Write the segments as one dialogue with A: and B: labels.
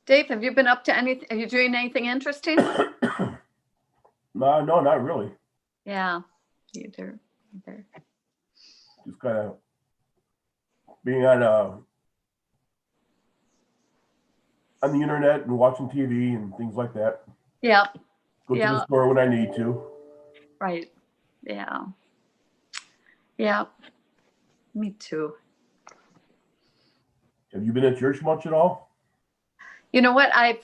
A: Dave, have you been up to anything? Are you doing anything interesting?
B: No, not really.
A: Yeah, either.
B: Just kind of being on the internet and watching TV and things like that.
A: Yeah.
B: Go to the store when I need to.
A: Right. Yeah. Yeah. Me too.
B: Have you been at church much at all?
A: You know what? I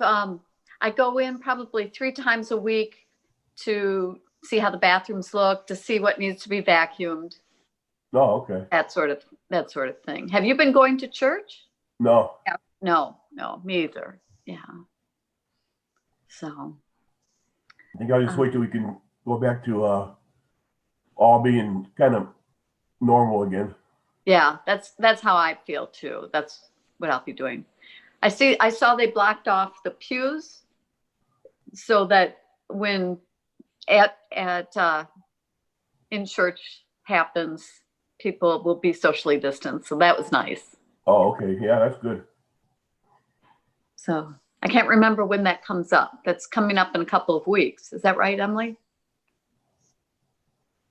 A: go in probably 3 times a week to see how the bathrooms look, to see what needs to be vacuumed.
B: Oh, okay.
A: That sort of thing. Have you been going to church?
B: No.
A: Yeah. No, me either. Yeah. So.
B: I think I'll just wait till we can go back to all being kind of normal again.
A: Yeah, that's how I feel too. That's what I'll be doing. I saw they blocked off the pews so that when in church happens, people will be socially distanced. So that was nice.
B: Oh, okay. Yeah, that's good.
A: So I can't remember when that comes up. That's coming up in a couple of weeks. Is that right, Emily?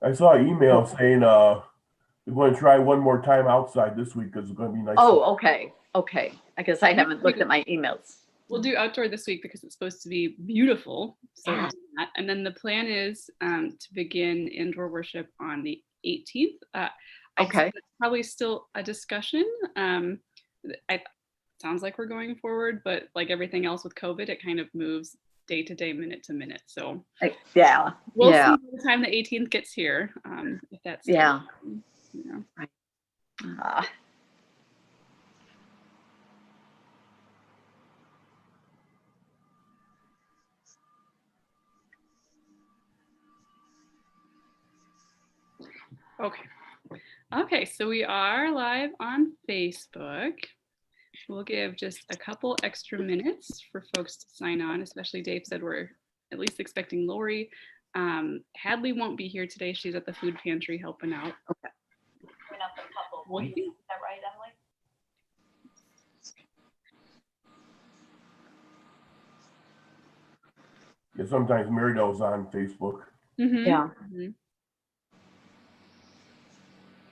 B: I saw an email saying we're going to try one more time outside this week because it's going to be nice.
A: Oh, okay. I guess I haven't looked at my emails.
C: We'll do outdoor this week because it's supposed to be beautiful. So and then the plan is to begin indoor worship on the 18th.
A: Okay.
C: It's probably still a discussion. Sounds like we're going forward, but like everything else with COVID, it kind of moves day to day, minute to minute. So
A: yeah,
C: we'll see by the time the 18th gets here. If that's
A: right.
C: Okay, so we are live on Facebook. We'll give just a couple extra minutes for folks to sign on, especially Dave said we're at least expecting Lori. Hadley won't be here today. She's at the food pantry helping out.
A: Okay. Coming up in a couple of weeks. Is that right, Emily?
B: Yeah, sometimes Maridell's on Facebook.
C: Mm-hmm. Yeah. Mm-hmm.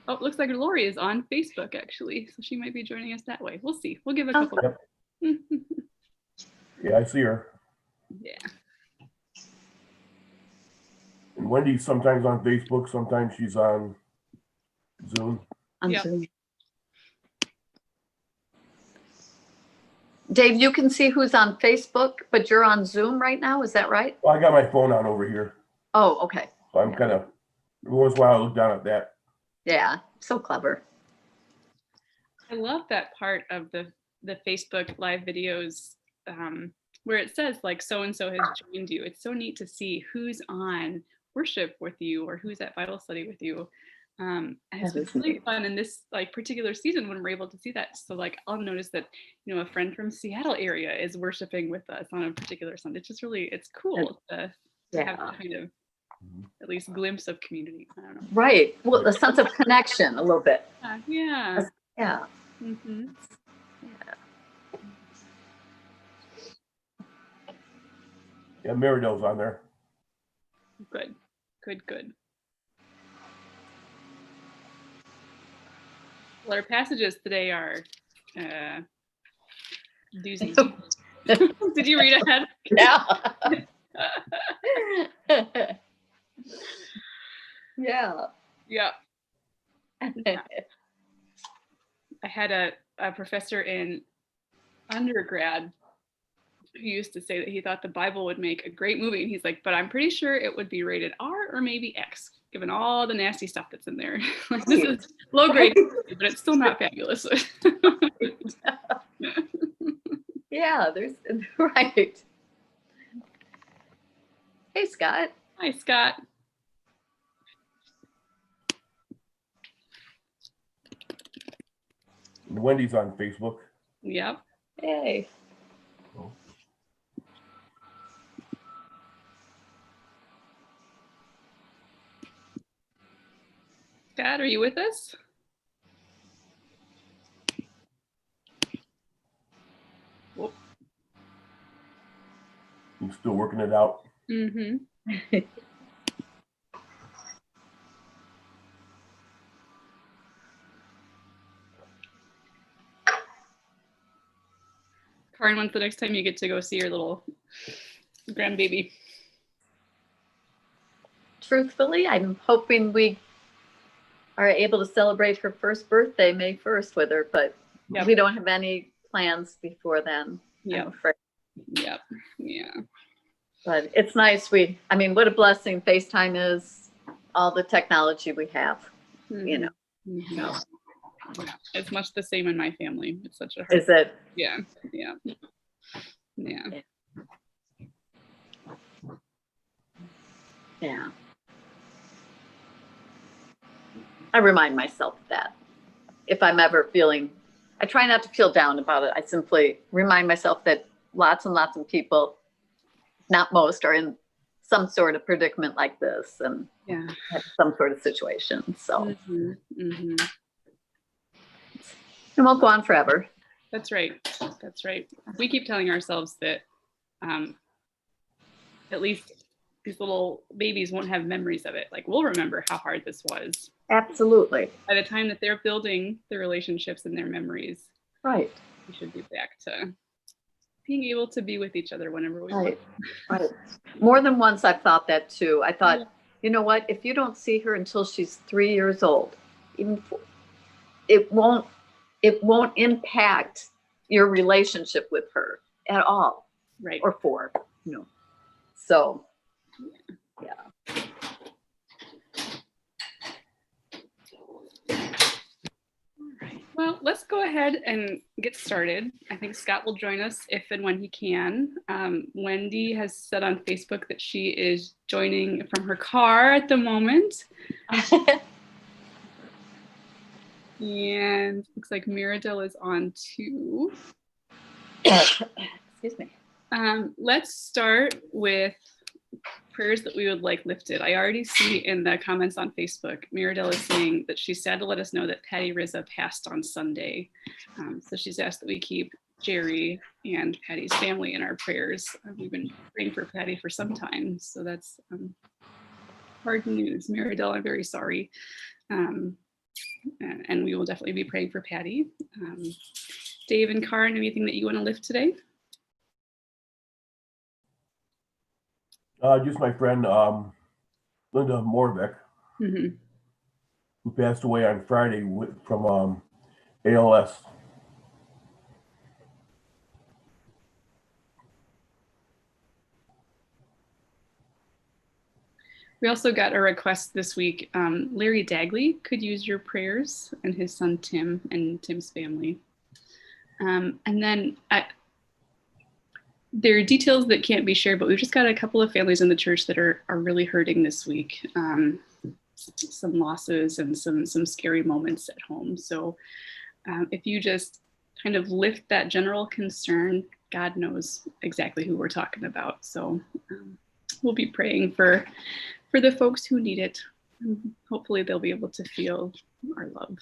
C: Oh, looks like Lori is on Facebook actually, so she might be joining us that way. We'll see. We'll give a couple.
B: Yep. Yeah, I see her.
C: Yeah.
B: And Wendy's sometimes on Facebook, sometimes she's on Zoom.
A: Zoom. Dave, you can see who's on Facebook, but you're on Zoom right now. Is that right?
B: Well, I got my phone on over here.
A: Oh, okay.
B: So I'm kind of, every once in a while I look down at that.
A: Yeah, so clever.
C: I love that part of the Facebook live videos where it says like so-and-so has joined you. It's so neat to see who's on worship with you or who's at Bible study with you. And it's really fun in this like particular season when we're able to see that. So like I'll notice that, you know, a friend from Seattle area is worshiping with us on a particular Sunday. It's just really, it's cool to have that kind of at least glimpse of community. I don't know.
A: Right. Well, the sense of connection a little bit.
C: Yeah.
A: Yeah.
C: Mm-hmm.
B: Yeah, Maridell's on there.
C: Good. Well, our passages today are doozies. Did you read ahead?
A: Yeah. Yeah.
C: I had a professor in undergrad who used to say that he thought the Bible would make a great movie. And he's like, but I'm pretty sure it would be rated R or maybe X, given all the nasty stuff that's in there. Like, this is low grade, but it's still not fabulous.
A: Yeah, there's right. Hey, Scott.
C: Hi, Scott.
B: Wendy's on Facebook.
C: Yep.
A: Hey.
B: Oh.
C: Scott, are you with us? Whoop.
B: I'm still working it out.
C: Mm-hmm. Karin, when's the next time you get to go see your little grandbaby?
A: Truthfully, I'm hoping we are able to celebrate her first birthday May 1st with her, but
C: Yep.
A: we don't have any plans before then.
C: Yep.
A: I'm afraid.
C: Yep. Yeah.
A: But it's nice. I mean, what a blessing FaceTime is, all the technology we have, you know.
C: Mhm.
A: So,
C: Yeah. It's much the same in my family. It's such a hard.
A: is it?
C: Yeah. Yeah. Yeah.
A: Yeah. I remind myself of that. If I'm ever feeling, I try not to feel down about it. I simply remind myself that lots and lots of people, not most, are in some sort of predicament like this and
C: Yeah.
A: have some sort of situation. So
C: Mhm. Mhm.
A: it won't go on forever.
C: That's right. That's right. We keep telling ourselves that at least these little babies won't have memories of it. Like, we'll remember how hard this was.
A: Absolutely.
C: By the time that they're building their relationships and their memories,
A: Right.
C: we should be back to being able to be with each other whenever we
A: Right.
C: want.
A: Right. More than once I've thought that too. I thought, you know what, if you don't see her until she's 3 years old, even it won't impact your relationship with her at all.
C: Right.
A: Or 4, you know. So yeah.
C: Well, let's go ahead and get started. I think Scott will join us if and when he can. Wendy has said on Facebook that she is joining from her car at the moment. And looks like Miradel is on too.
A: Excuse me.
C: Let's start with prayers that we would like lifted. I already see in the comments on Facebook, Miradel is saying that she's sad to let us know that Patty Rizza passed on Sunday. So she's asked that we keep Jerry and Patty's family in our prayers. We've been praying for Patty for some time, so that's hard news. Miradel, I'm very sorry. And we will definitely be praying for Patty. Dave and Karin, anything that you want to lift today?
B: Just my friend Linda Morbeck,
C: Mm-hmm.
B: who passed away on Friday from ALS.
C: We also got a request this week. Larry Dagley could use your prayers, and his son Tim and Tim's family. And then there are details that can't be shared, but we've just got a couple of families in the church that are really hurting this week. Some losses and some scary moments at home. So if you just kind of lift that general concern, God knows exactly who we're talking about. So we'll be praying for the folks who need it. Hopefully they'll be able to feel our love.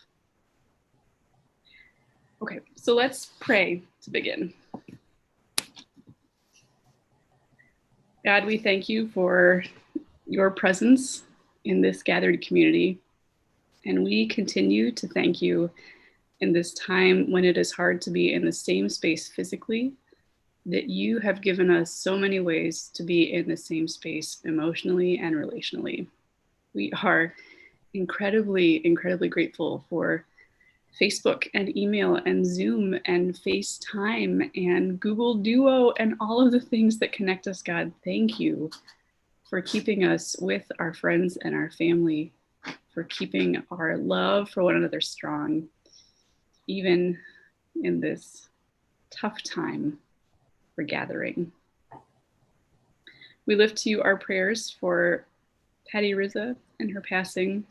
C: Okay, so let's pray to begin. God, we thank you for your presence in this gathered community. And we continue to thank you in this time when it is hard to be in the same space physically, that you have given us so many ways to be in the same space emotionally and relationally. We are incredibly, incredibly grateful for Facebook and email and Zoom and FaceTime and Google Duo and all of the things that connect us, God. Thank you for keeping us with our friends and our family, for keeping our love for one another strong, even in this tough time for gathering. We lift to you our prayers for Patty Rizza and her passing,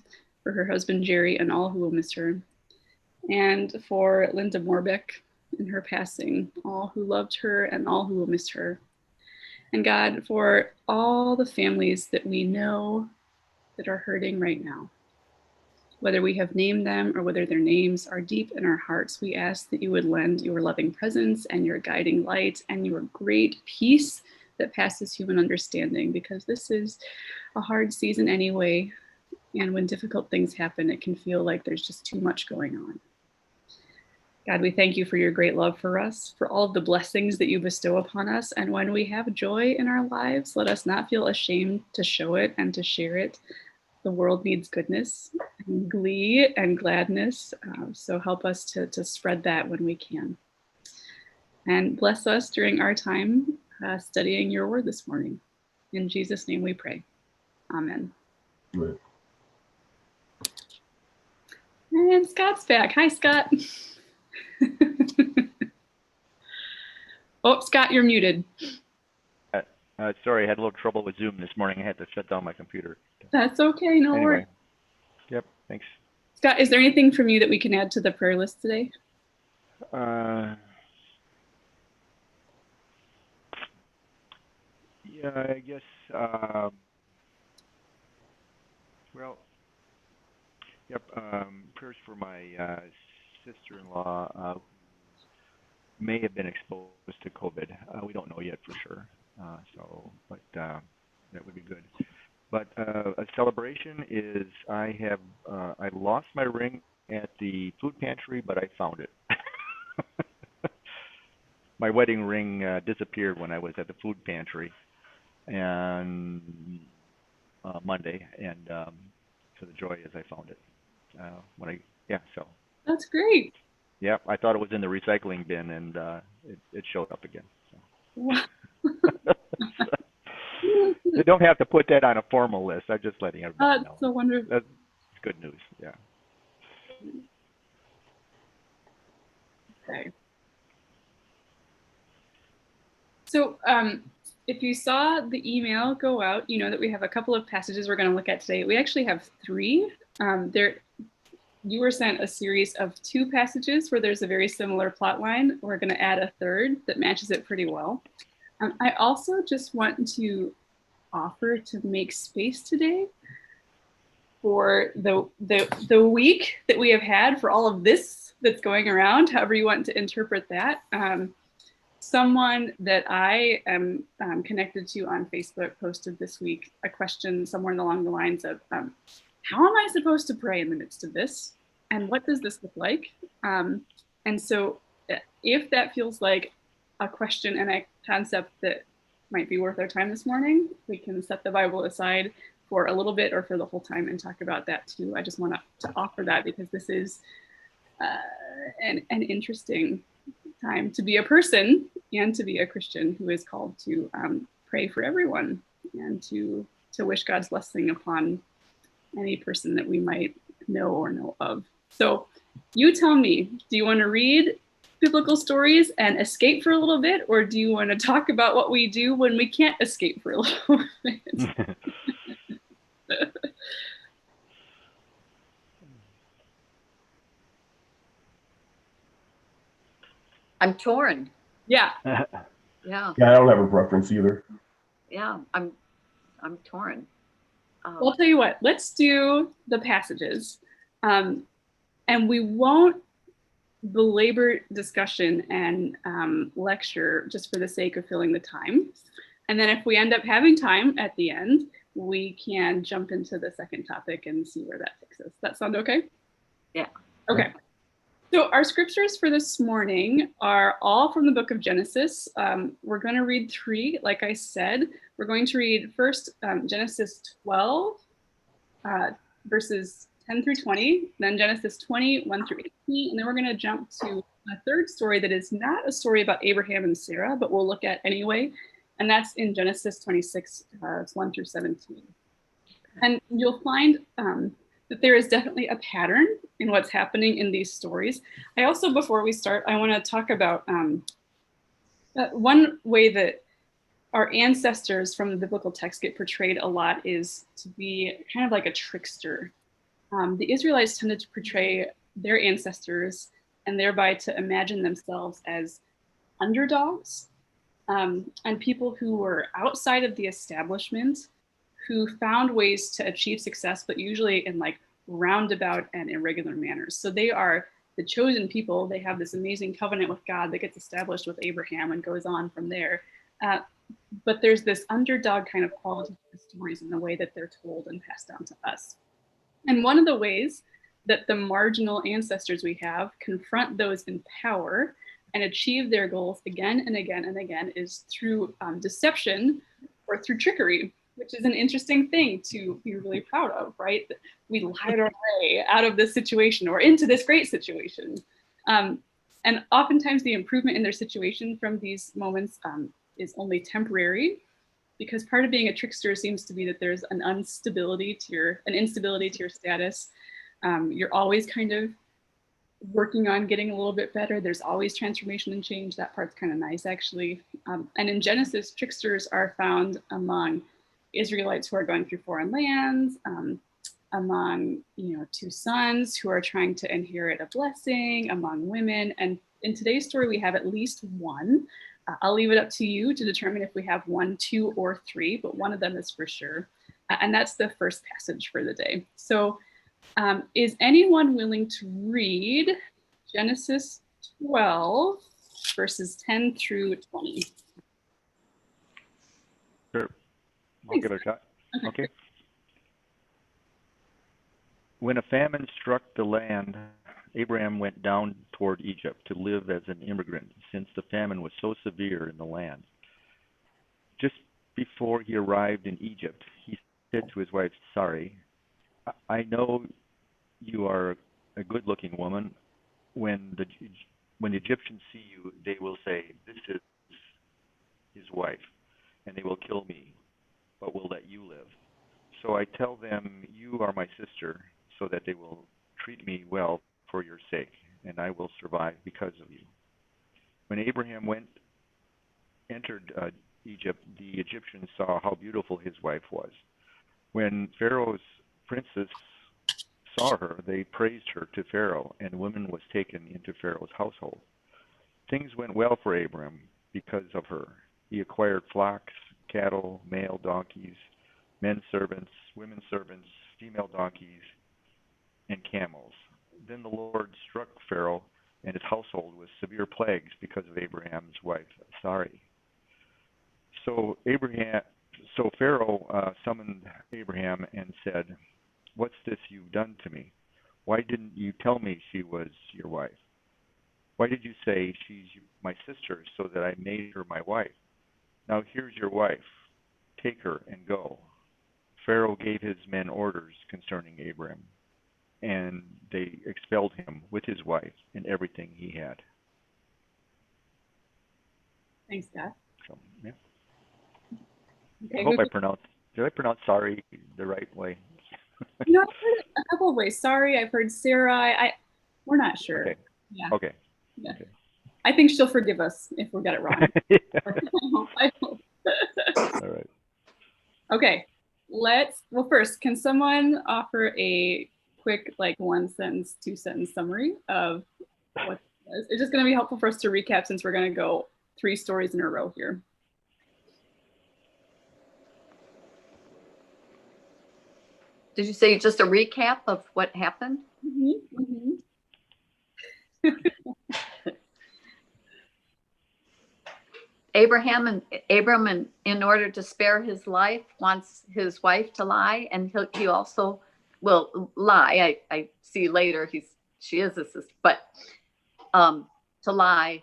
C: for her husband Jerry and all who will miss her, and for Linda Morbeck and her passing, all who loved her and all who will miss her. And God, for all the families that we know that are hurting right now, whether we have named them or whether their names are deep in our hearts, we ask that you would lend your loving presence and your guiding light and your great peace that passes human understanding, because this is a hard season anyway. And when difficult things happen, it can feel like there's just too much going on. God, we thank you for your great love for us, for all of the blessings that you bestow upon us. And when we have joy in our lives, let us not feel ashamed to show it and to share it. The world needs goodness and glee and gladness. So help us to spread that when we can. And bless us during our time studying your word this morning. In Jesus' name we pray. Amen.
B: Right.
C: And Scott's back. Hi, Scott. Oh, Scott, you're muted.
D: Sorry, I had a little trouble with Zoom this morning. I had to shut down my computer.
C: That's okay. No
D: Anyway,
C: worries.
D: yep, thanks.
C: Scott, is there anything from you that we can add to the prayer list today?
D: Yeah, I guess, well, yep, prayers for my sister-in-law may have been exposed to COVID. We don't know yet for sure. But that would be good. But a celebration is I lost my ring at the food pantry, but I found it. My wedding ring disappeared when I was at the food pantry and Monday, and so the joy is I found it. So.
C: That's great.
D: Yeah, I thought it was in the recycling bin, and it showed up again. So.
C: Wow.
D: You don't have to put that on a formal list. I'm just letting everybody know.
C: That's so wonderful.
D: That's good news. Yeah.
C: Okay. So if you saw the email go out, you know that we have a couple of passages we're going to look at today. We actually have 3. You were sent a series of 2 passages where there's a very similar plot line. We're going to add a 3rd that matches it pretty well. I also just want to offer to make space today for the week that we have had, for all of this that's going around, however you want to interpret that. Someone that I am connected to on Facebook posted this week a question somewhere along the lines of, how am I supposed to pray in the midst of this? And what does this look like? And so if that feels like a question and a concept that might be worth our time this morning, we can set the Bible aside for a little bit or for the whole time and talk about that too. I just want to offer that because this is an interesting time to be a person and to be a Christian who is called to pray for everyone and to wish God's blessing upon any person that we might know or know of. So you tell me, do you want to read biblical stories and escape for a little bit, or do you want to talk about what we do when we can't escape for a little bit?
A: I'm torn.
C: Yeah.
A: Yeah.
B: Yeah, I don't have a preference either.
A: Yeah. I'm torn.
C: Well, I'll tell you what, let's do the passages. And we won't belabor discussion and lecture just for the sake of filling the time. And then if we end up having time at the end, we can jump into the second topic and see where that takes us. That sound okay?
A: Yeah.
C: Okay. So our scriptures for this morning are all from the book of Genesis. We're going to read 3, like I said. We're going to read first Genesis 12, verses 10 through 20, then Genesis 20, 1 through 18, and then we're going to jump to a 3rd story that is not a story about Abraham and Sarah, but we'll look at anyway, and that's in Genesis 26, 1 through 17. And you'll find that there is definitely a pattern in what's happening in these stories. I also, before we start, I want to talk about one way that our ancestors from the biblical text get portrayed a lot is to be kind of like a trickster. The Israelites tended to portray their ancestors and thereby to imagine themselves as underdogs and people who were outside of the establishment, who found ways to achieve success, but usually in like roundabout and irregular manners. So they are the chosen people. They have this amazing covenant with God that gets established with Abraham and goes on from there. but there's this underdog kind of quality to the stories in the way that they're told and passed down to us. And one of the ways that the marginal ancestors we have confront those in power and achieve their goals again and again and again is through deception or through trickery, which is an interesting thing to be really proud of, right? We lied our way out of this situation or into this great situation. And oftentimes the improvement in their situation from these moments is only temporary, because part of being a trickster seems to be that there's an instability to your status. You're always kind of working on getting a little bit better. There's always transformation and change. That part's kind of nice, actually. And in Genesis, tricksters are found among Israelites who are going through foreign lands, among two sons who are trying to inherit a blessing, among women. And in today's story, we have at least one. I'll leave it up to you to determine if we have 1, 2, or 3, but one of them is for sure. And that's the first passage for the day. So is anyone willing to read Genesis 12, verses 10 through 20?
D: Sure. I'll give it a shot. Okay. When a famine struck the land, Abraham went down toward Egypt to live as an immigrant, since the famine was so severe in the land. Just before he arrived in Egypt, he said to his wife, Sarai, I know you are a good-looking woman. When the Egyptians see you, they will say, this is his wife, and they will kill me, but will let you live. So I tell them, you are my sister, so that they will treat me well for your sake, and I will survive because of you. When Abraham entered Egypt, the Egyptians saw how beautiful his wife was. When Pharaoh's princes saw her, they praised her to Pharaoh, and the woman was taken into Pharaoh's household. Things went well for Abraham because of her. He acquired flocks, cattle, male donkeys, men servants, women servants, female donkeys, and camels. Then the Lord struck Pharaoh and his household with severe plagues because of Abraham's wife, Sarai. So Pharaoh summoned Abraham and said, what's this you've done to me? Why didn't you tell me she was your wife? Why did you say she's my sister so that I made her my wife? Now here's your wife. Take her and go. Pharaoh gave his men orders concerning Abraham, and they expelled him with his wife and everything he had.
C: Thanks, Scott.
D: So, yeah.
C: Okay,
D: I hope did I pronounce Sarai the right way?
C: I've heard it a couple of ways. Sorry, I've heard Sarah. We're not sure.
D: Okay.
C: Yeah.
D: Okay.
C: Yeah.
D: Okay.
C: I think she'll forgive us if we get it wrong. I hope.
D: All right.
C: Okay. First, can someone offer a quick, 1-sentence, 2-sentence summary of what it is? It's just going to be helpful for us to recap since we're going to go 3 stories in a row here.
A: Did you say just a recap of what happened?
C: Mm-hmm. Mm-hmm.
A: Abram, in order to spare his life, wants his wife to lie, and he also will lie. I see later she is a sister, but to lie,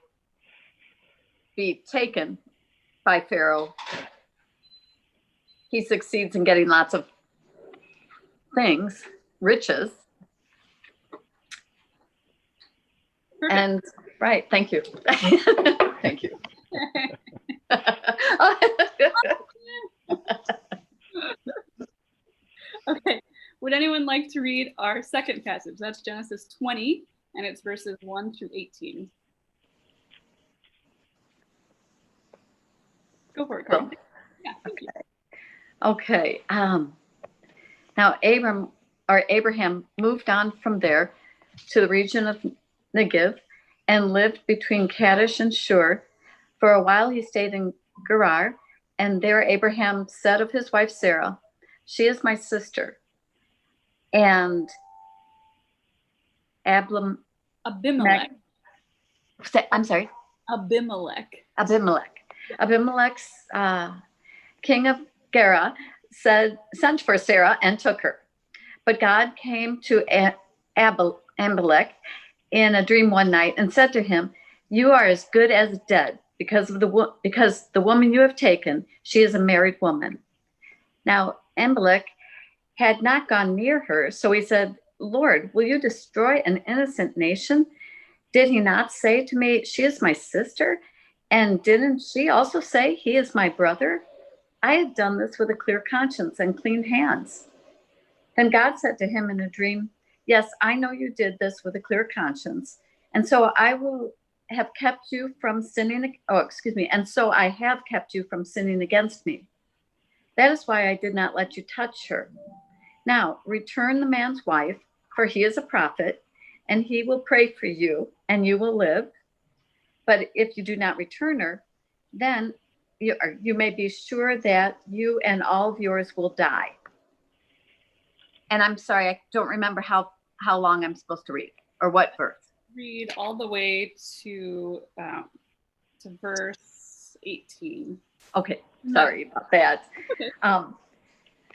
A: be taken by Pharaoh. He succeeds in getting lots of things, riches.
C: Perfect.
A: And right, thank you. Thank you.
C: Okay, would anyone like to read our second passage? That's Genesis 20, and it's verses 1 through 18. Go for it, Carl. Yeah, thank you.
A: Okay. Now Abraham moved on from there to the region of Negev and lived between Kadesh and Shur. For a while he stayed in Gerar, and there Abraham said of his wife Sarah, she is my sister. And
C: Abimelech.
A: I'm sorry.
C: Abimelech.
A: Abimelech Abimelech's king of Gerar sent for Sarah and took her. But God came to Abimelech in a dream one night and said to him, "You are as good as dead because the woman you have taken, she is a married woman." Now Abimelech had not gone near her, so he said, "Lord, will you destroy an innocent nation? Did he not say to me, 'She is my sister'? And didn't she also say, 'He is my brother'? I have done this with a clear conscience and clean hands." Then God said to him in a dream, "Yes, I know you did this with a clear conscience, and so I have kept you from sinning. And so I have kept you from sinning against me. That is why I did not let you touch her. Now return the man's wife, for he is a prophet, and he will pray for you, and you will live. But if you do not return her, then you may be sure that you and all of yours will die." And I'm sorry, I don't remember how long I'm supposed to read or what verse.
C: Read all the way to verse 18.
A: Okay, sorry about that.
C: Okay.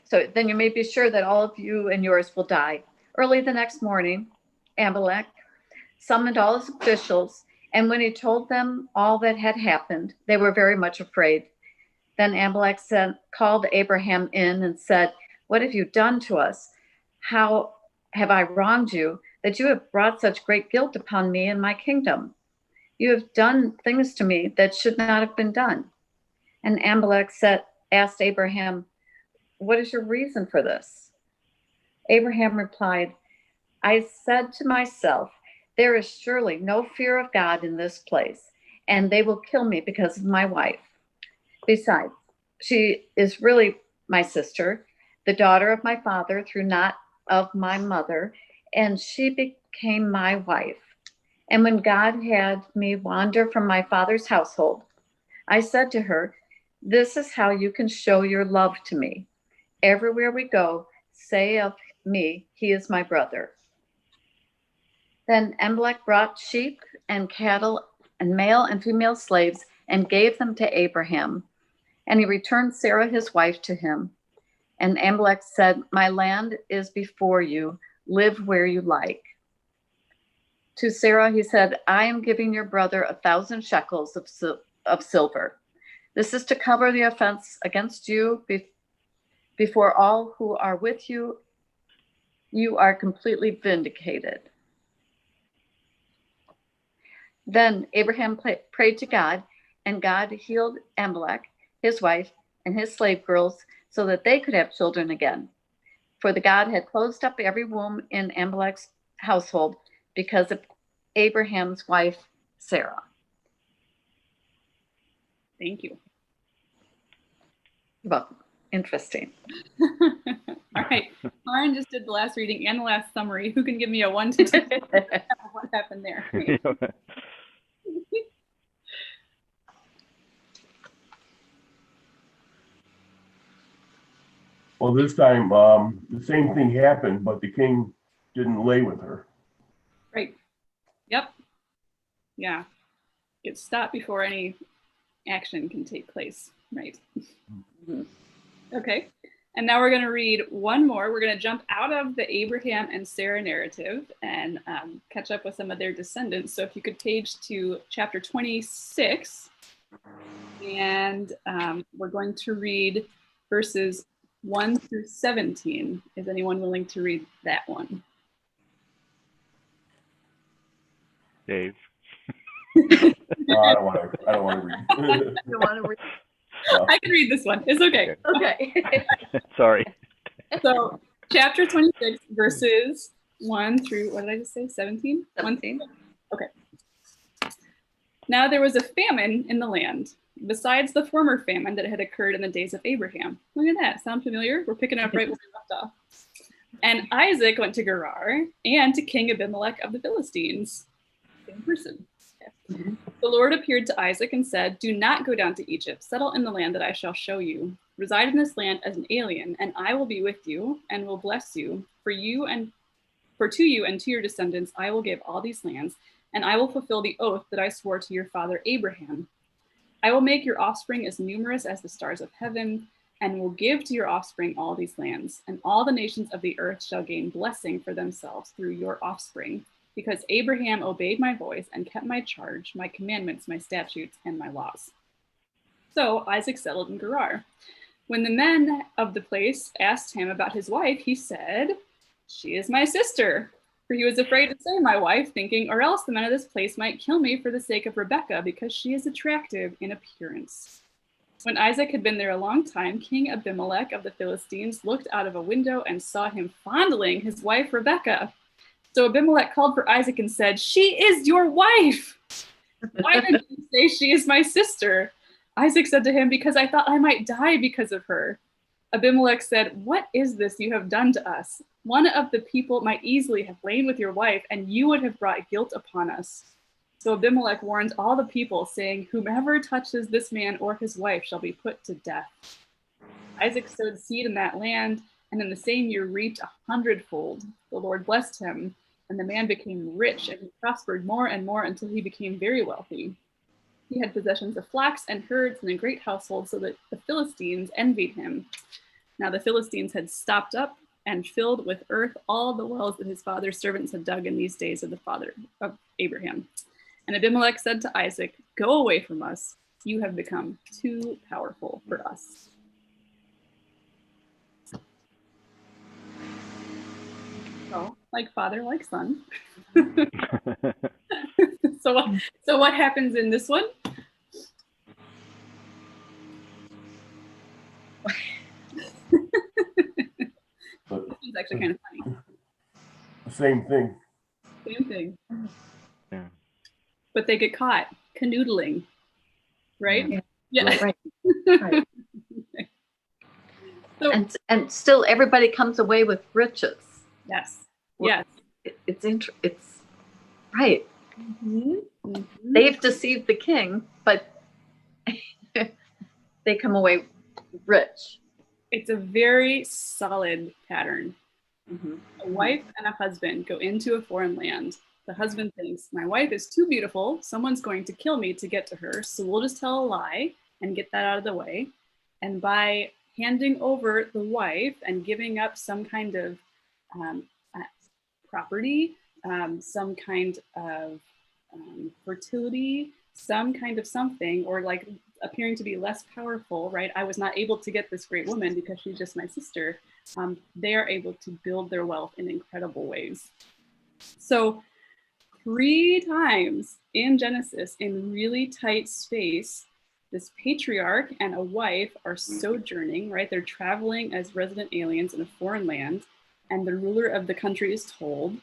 A: So then you may be sure that all of you and yours will die. Early the next morning, Abimelech summoned all his officials, and when he told them all that had happened, they were very much afraid. Then Abimelech called Abraham in and said, "What have you done to us? How have I wronged you that you have brought such great guilt upon me and my kingdom? You have done things to me that should not have been done." And Abimelech asked Abraham, "What is your reason for this?" Abraham replied, "I said to myself, there is surely no fear of God in this place, and they will kill me because of my wife. Besides, she is really my sister, the daughter of my father through not of my mother, and she became my wife. And when God had me wander from my father's household, I said to her, 'This is how you can show your love to me. Everywhere we go, say of me, he is my brother.' Then Abimelech brought sheep and cattle and male and female slaves and gave them to Abraham. And he returned Sarah, his wife, to him. And Abimelech said, 'My land is before you. Live where you like.' To Sarah, he said, 'I am giving your brother 1,000 shekels of silver. This is to cover the offense against you before all who are with you. You are completely vindicated.' Then Abraham prayed to God, and God healed Abimelech, his wife, and his slave girls so that they could have children again. For the God had closed up every womb in Abimelech's household because of Abraham's wife, Sarah."
C: Thank you.
A: Well, interesting.
C: All right. Lauren just did the last reading and the last summary. Who can give me a 1 to 10 of what happened there?
B: Well, this time, the same thing happened, but the king didn't lay with her.
C: Right. Yep. Yeah. Get stopped before any action can take place. Right.
A: Mhm.
C: Okay. And now we're going to read one more. We're going to jump out of the Abraham and Sarah narrative and catch up with some of their descendants. So if you could page to chapter 26, and we're going to read verses 1 through 17. Is anyone willing to read that one?
D: Dave.
B: I don't want to read.
A: You want to read?
C: I can read this one. It's okay.
A: Okay.
D: Sorry.
C: So chapter 26, verses 1 through, what did I just say, 17?
A: 17.
C: Okay. Now there was a famine in the land, besides the former famine that had occurred in the days of Abraham. Look at that. Sound familiar? We're picking up right where we left off. And Isaac went to Gerar and to King Abimelech of the Philistines. Same person.
A: Mhm.
C: The Lord appeared to Isaac and said, "Do not go down to Egypt. Settle in the land that I shall show you. Reside in this land as an alien, and I will be with you and will bless you. For to you and to your descendants I will give all these lands, and I will fulfill the oath that I swore to your father Abraham. I will make your offspring as numerous as the stars of heaven, and will give to your offspring all these lands, and all the nations of the earth shall gain blessing for themselves through your offspring, because Abraham obeyed my voice and kept my charge, my commandments, my statutes, and my laws. So Isaac settled in Gerar. When the men of the place asked him about his wife, he said, "She is my sister." For he was afraid to say my wife, thinking, or else the men of this place might kill me for the sake of Rebekah, because she is attractive in appearance. When Isaac had been there a long time, King Abimelech of the Philistines looked out of a window and saw him fondling his wife Rebekah. So Abimelech called for Isaac and said, "She is your wife. Why did you say she is my sister?" Isaac said to him, "Because I thought I might die because of her." Abimelech said, "What is this you have done to us? One of the people might easily have lain with your wife, and you would have brought guilt upon us." So Abimelech warned all the people, saying, "Whomever touches this man or his wife shall be put to death." Isaac sowed seed in that land, and in the same year reaped 100-fold. The Lord blessed him, and the man became rich, and he prospered more and more until he became very wealthy. He had possessions of flocks and herds and a great household, so that the Philistines envied him. Now the Philistines had stopped up and filled with earth all the wells that his father's servants had dug in these days of the father of Abraham. And Abimelech said to Isaac, "Go away from us. You have become too powerful for us." So, like father, like son. So what happens in this one? It's actually kind of funny.
B: Same thing.
C: Same thing.
D: Yeah.
C: But they get caught canoodling, right? Yeah.
A: Right. Right.
C: So,
A: And still everybody comes away with riches.
C: yes. Yes.
A: It's right.
C: Mm-hmm.
A: They've deceived the king, but they come away rich.
C: It's a very solid pattern.
A: Mm-hmm.
C: A wife and a husband go into a foreign land. The husband thinks, my wife is too beautiful. Someone's going to kill me to get to her. So we'll just tell a lie and get that out of the way. And by handing over the wife and giving up some kind of property, some kind of fertility, some kind of something, or like appearing to be less powerful, right? I was not able to get this great woman because she's just my sister. They are able to build their wealth in incredible ways. So 3 times in Genesis, in really tight space, this patriarch and a wife are sojourning, right? They're traveling as resident aliens in a foreign land, and the ruler of the country is told,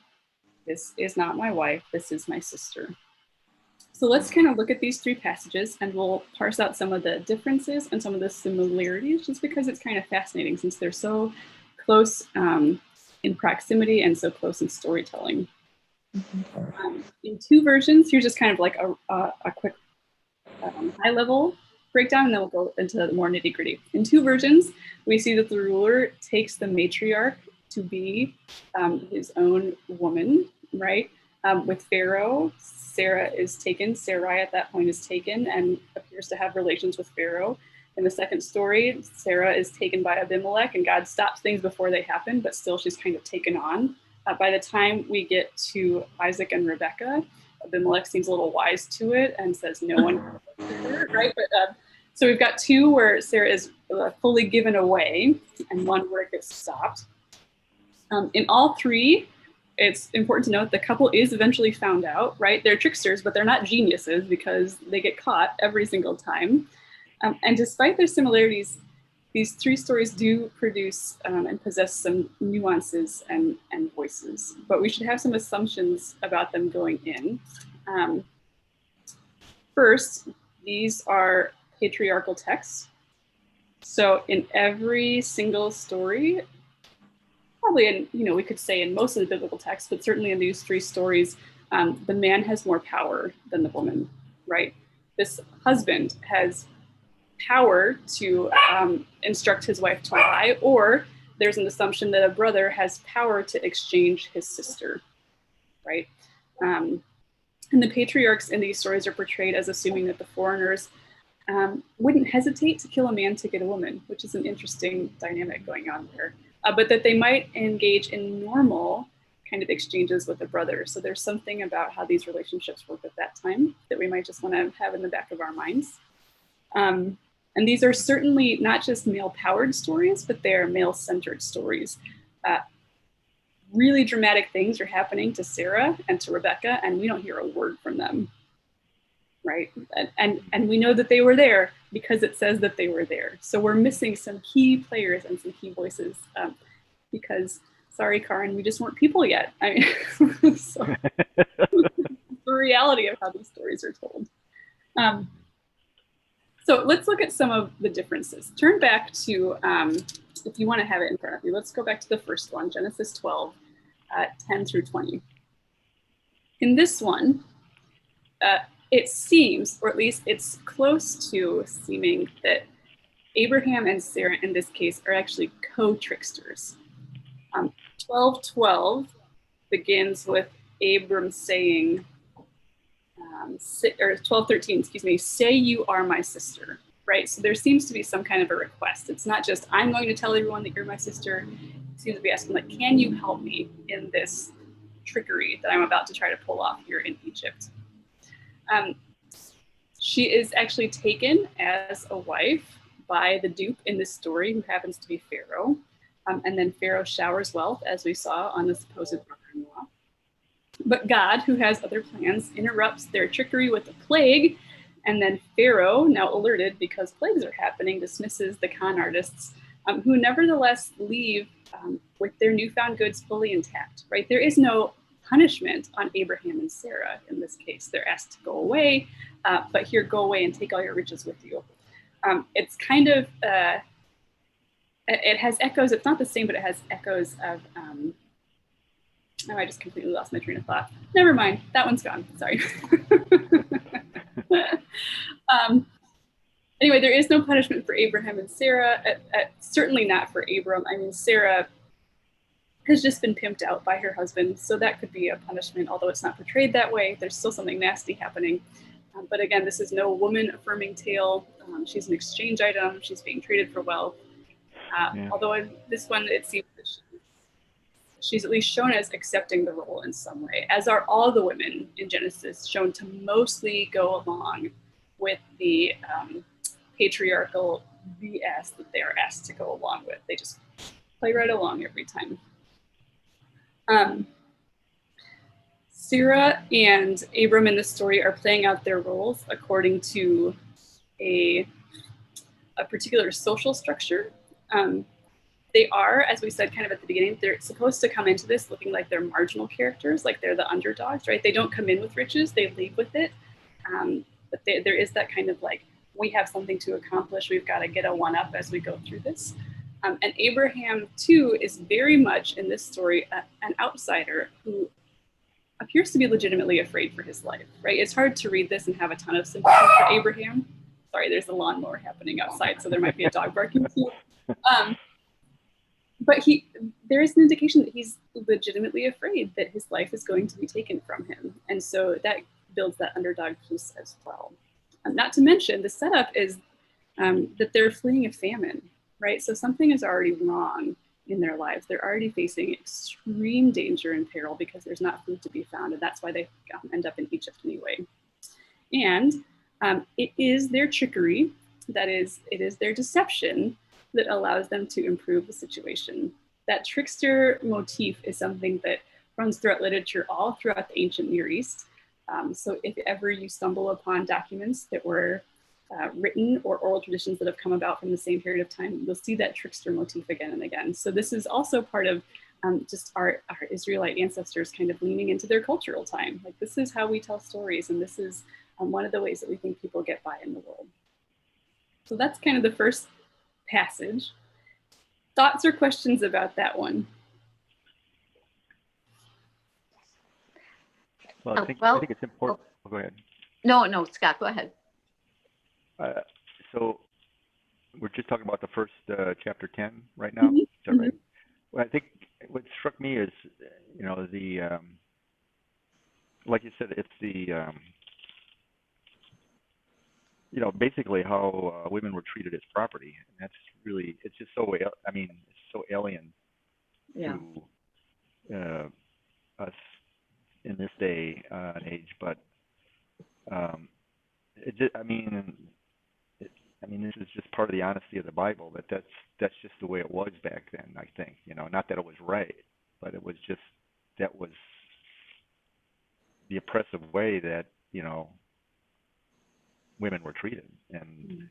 C: "This is not my wife, this is my sister." So let's kind of look at these 3 passages, and we'll parse out some of the differences and some of the similarities, just because it's kind of fascinating since they're so close in proximity and so close in storytelling. In 2 versions, here's just kind of like a quick high level breakdown, and then we'll go into the more nitty gritty. In 2 versions, we see that the ruler takes the matriarch to be his own woman, right? With Pharaoh, Sarah is taken, Sarai at that point is taken and appears to have relations with Pharaoh. In the second story, Sarah is taken by Abimelech, and God stops things before they happen, but still she's kind of taken on. By the time we get to Isaac and Rebekah, Abimelech seems a little wise to it and says no one can her, right? But so we've got 2 where Sarah is fully given away, and 1 where it gets stopped. In all 3, it's important to note the couple is eventually found out, right? They're tricksters, but they're not geniuses because they get caught every single time. And despite their similarities, these 3 stories do produce and possess some nuances and voices, but we should have some assumptions about them going in. First, these are patriarchal texts. So in every single story, probably in, we could say in most of the biblical texts, but certainly in these 3 stories, the man has more power than the woman, right? This husband has power to instruct his wife to lie, or there's an assumption that a brother has power to exchange his sister, right? And the patriarchs in these stories are portrayed as assuming that the foreigners wouldn't hesitate to kill a man to get a woman, which is an interesting dynamic going on there. But that they might engage in normal kind of exchanges with a brother. So there's something about how these relationships work at that time that we might just want to have in the back of our minds. And these are certainly not just male-powered stories, but they're male-centered stories. Really dramatic things are happening to Sarah and to Rebecca, and we don't hear a word from them, right? And we know that they were there because it says that they were there. So we're missing some key players and some key voices because, sorry, Karin, we just weren't people yet. I mean, so, the reality of how these stories are told. So let's look at some of the differences. Turn back to, if you want to have it in front of you, let's go back to the first one, Genesis 12, 10 through 20. In this one, it seems, or at least it's close to seeming, that Abraham and Sarah in this case are actually co-tricksters. 12:12 begins with Abram saying, or 12:13, excuse me, say you are my sister, right? So there seems to be some kind of a request. It's not just, I'm going to tell everyone that you're my sister. It seems to be asking, like, can you help me in this trickery that I'm about to try to pull off here in Egypt? She is actually taken as a wife by the dupe in this story, who happens to be Pharaoh. And then Pharaoh showers wealth, as we saw, on the supposed brother-in-law. But God, who has other plans, interrupts their trickery with a plague. And then Pharaoh, now alerted because plagues are happening, dismisses the con artists, who nevertheless leave with their newfound goods fully intact, right? There is no punishment on Abraham and Sarah in this case. They're asked to go away, but here, go away and take all your riches with you. It's kind of, it has echoes, it's not the same, but it has echoes of, oh, I just completely lost my train of thought. Never mind, that one's gone, sorry. Anyway, there is no punishment for Abraham and Sarah, certainly not for Abram. I mean, Sarah has just been pimped out by her husband, so that could be a punishment, although it's not portrayed that way. There's still something nasty happening. But again, this is no woman-affirming tale. She's an exchange item. She's being traded for wealth. Although in this one, it seems that she's at least shown as accepting the role in some way, as are all the women in Genesis, shown to mostly go along with the patriarchal BS that they are asked to go along with. They just play right along every time. Sarah and Abram in this story are playing out their roles according to a particular social structure. They are, as we said kind of at the beginning, they're supposed to come into this looking like they're marginal characters, like they're the underdogs, right? They don't come in with riches, they leave with it. But there is that kind of like, we have something to accomplish, we've got to get a one-up as we go through this. And Abraham, too, is very much in this story an outsider who appears to be legitimately afraid for his life, right? It's hard to read this and have a ton of sympathy for Abraham. Sorry, there's a lawnmower happening outside, so there might be a dog barking too. But there is an indication that he's legitimately afraid that his life is going to be taken from him. And so that builds that underdog piece as well. Not to mention, the setup is that they're fleeing a famine, right? So something is already wrong in their lives. They're already facing extreme danger and peril because there's not food to be found. And that's why they end up in Egypt anyway. And it is their trickery, that is, it is their deception that allows them to improve the situation. That trickster motif is something that runs throughout literature all throughout the ancient Near East. So if ever you stumble upon documents that were written or oral traditions that have come about from the same period of time, you'll see that trickster motif again and again. So this is also part of just our Israelite ancestors kind of leaning into their cultural time. Like, this is how we tell stories, and this is one of the ways that we think people get by in the world. So that's kind of the first passage. Thoughts or questions about that one?
D: Well, I think it's important. Oh, go ahead.
A: No, Scott, go ahead.
D: So we're just talking about the first chapter 10 right now.
C: Mm-hmm.
D: Is that right? Well, I think what struck me is, you know, the like you said, it's the you know, basically how women were treated as property. And that's really, it's just so, I mean, it's so alien
A: Yeah.
D: to us in this day and age. But it just, I mean, this is just part of the honesty of the Bible. But that's just the way it was back then. I think, you know, not that it was right, but it was just that was the oppressive way that, you know, women were treated, and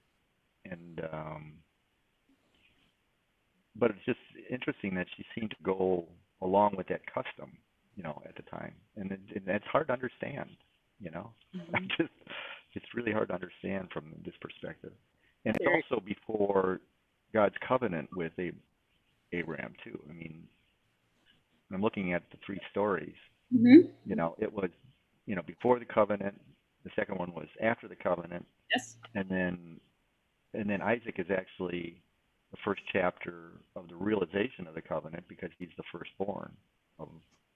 D: but it's just interesting that she seemed to go along with that custom, you know, at the time, and it's hard to understand, you know. It's really hard to understand from this perspective, and it's also before God's covenant with Abraham too. I mean, I'm looking at the three stories.
C: Mm-hmm.
D: You know, it was, you know, before the covenant. The second one was after the covenant.
C: Yes.
D: And then Isaac is actually the first chapter of the realization of the covenant because he's the firstborn of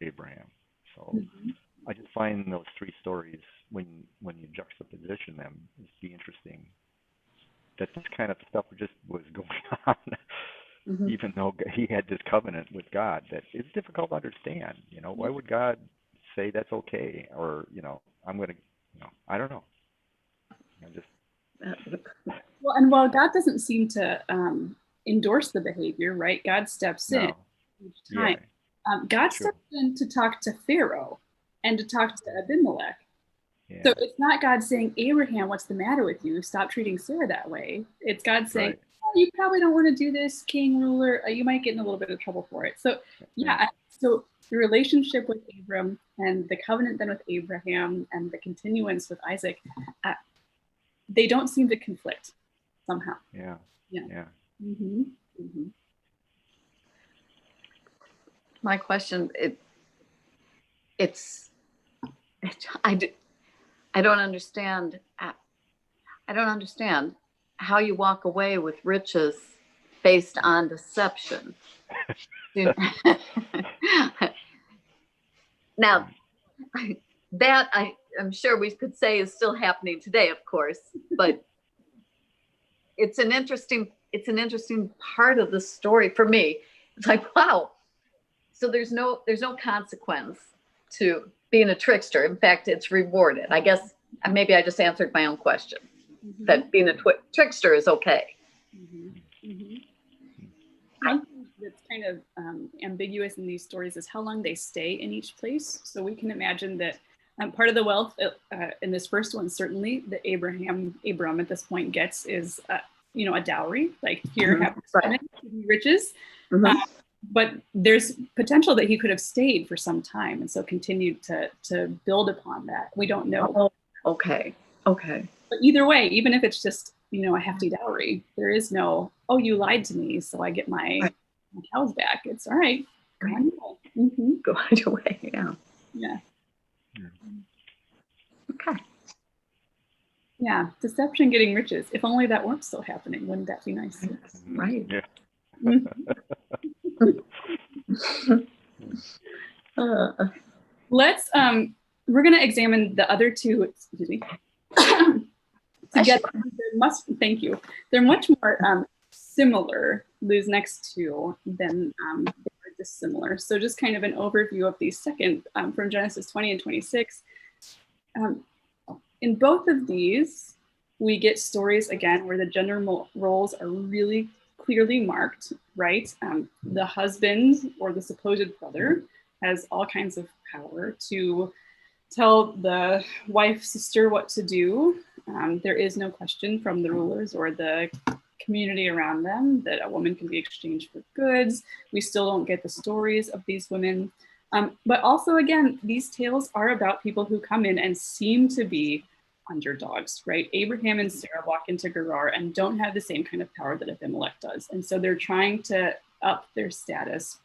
D: Abraham. So I just find those three stories, when you juxtaposition them, is be interesting. That this kind of stuff just was going on, even though he had this covenant with God that is difficult to understand. You know, why would God say that's okay? Or, you know, I'm going to, you know, I don't know. I'm just.
C: Well, and while God doesn't seem to endorse the behavior, right? God steps in each time.
D: Yeah.
C: God steps in to talk to Pharaoh and to talk to Abimelech. Yeah. So it's not God saying, Abraham, what's the matter with you? Stop treating Sarah that way. It's God saying, oh, you probably don't want to do this, king, ruler. You might get in a little bit of trouble for it. So, yeah. So the relationship with Abram and the covenant then with Abraham and the continuance with Isaac, they don't seem to conflict somehow.
D: Yeah.
A: My question, I don't understand. I don't understand how you walk away with riches based on deception. Now, that I'm sure we could say is still happening today, of course, but it's an interesting part of the story for me. It's like, wow. So there's no consequence to being a trickster. In fact, it's rewarded. I guess maybe I just answered my own question. That being a trickster is okay.
C: One thing that's kind of ambiguous in these stories is how long they stay in each place. So we can imagine that part of the wealth in this first one, certainly, that Abram at this point gets is, you know, a dowry. Like, here, have riches. But there's potential that he could have stayed for some time and so continued to build upon that. We don't know.
A: Okay.
C: But either way, even if it's just, you know, a hefty dowry, there is no, oh, you lied to me, so I get my cows back. It's all right. Go on your way.
A: Go on your way. Yeah. Okay.
C: Yeah. Deception getting riches. If only that weren't still happening, wouldn't that be nice?
A: Right.
D: Yeah.
C: Let's we're going to examine the other two, excuse me. Together, thank you. They're much more similar, these next two, than they are dissimilar. So just kind of an overview of these second from Genesis 20 and 26. In both of these, we get stories again where the gender roles are really clearly marked, right? The husband or the supposed brother has all kinds of power to tell the wife, sister what to do. There is no question from the rulers or the community around them that a woman can be exchanged for goods. We still don't get the stories of these women. But also, again, these tales are about people who come in and seem to be underdogs, right? Abraham and Sarah walk into Gerar and don't have the same kind of power that Abimelech does. And so they're trying to up their status.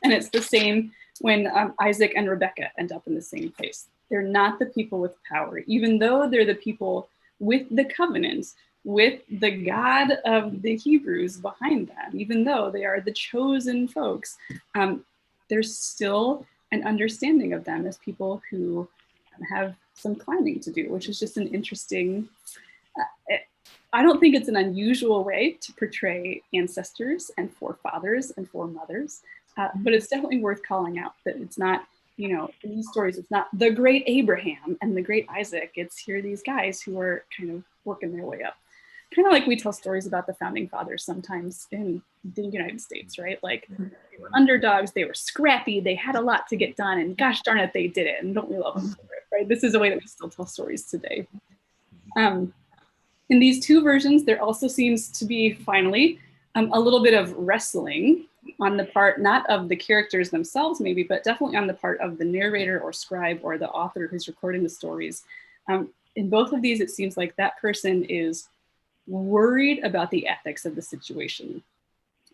C: And it's the same when Isaac and Rebecca end up in the same place. They're not the people with power, even though they're the people with the covenant, with the God of the Hebrews behind them, even though they are the chosen folks. There's still an understanding of them as people who have some climbing to do, which is just an interesting I don't think it's an unusual way to portray ancestors and forefathers and foremothers, but it's definitely worth calling out that it's not, you know, in these stories, it's not the great Abraham and the great Isaac. It's here are these guys who are kind of working their way up. Kind of like we tell stories about the founding fathers sometimes in the United States, right? Like they were underdogs, they were scrappy, they had a lot to get done, and gosh darn it, they did it. And don't we love them for it, right? This is a way that we still tell stories today. In these two versions, there also seems to be, finally, a little bit of wrestling on the part, not of the characters themselves maybe, but definitely on the part of the narrator or scribe or the author who's recording the stories. In both of these, it seems like that person is worried about the ethics of the situation.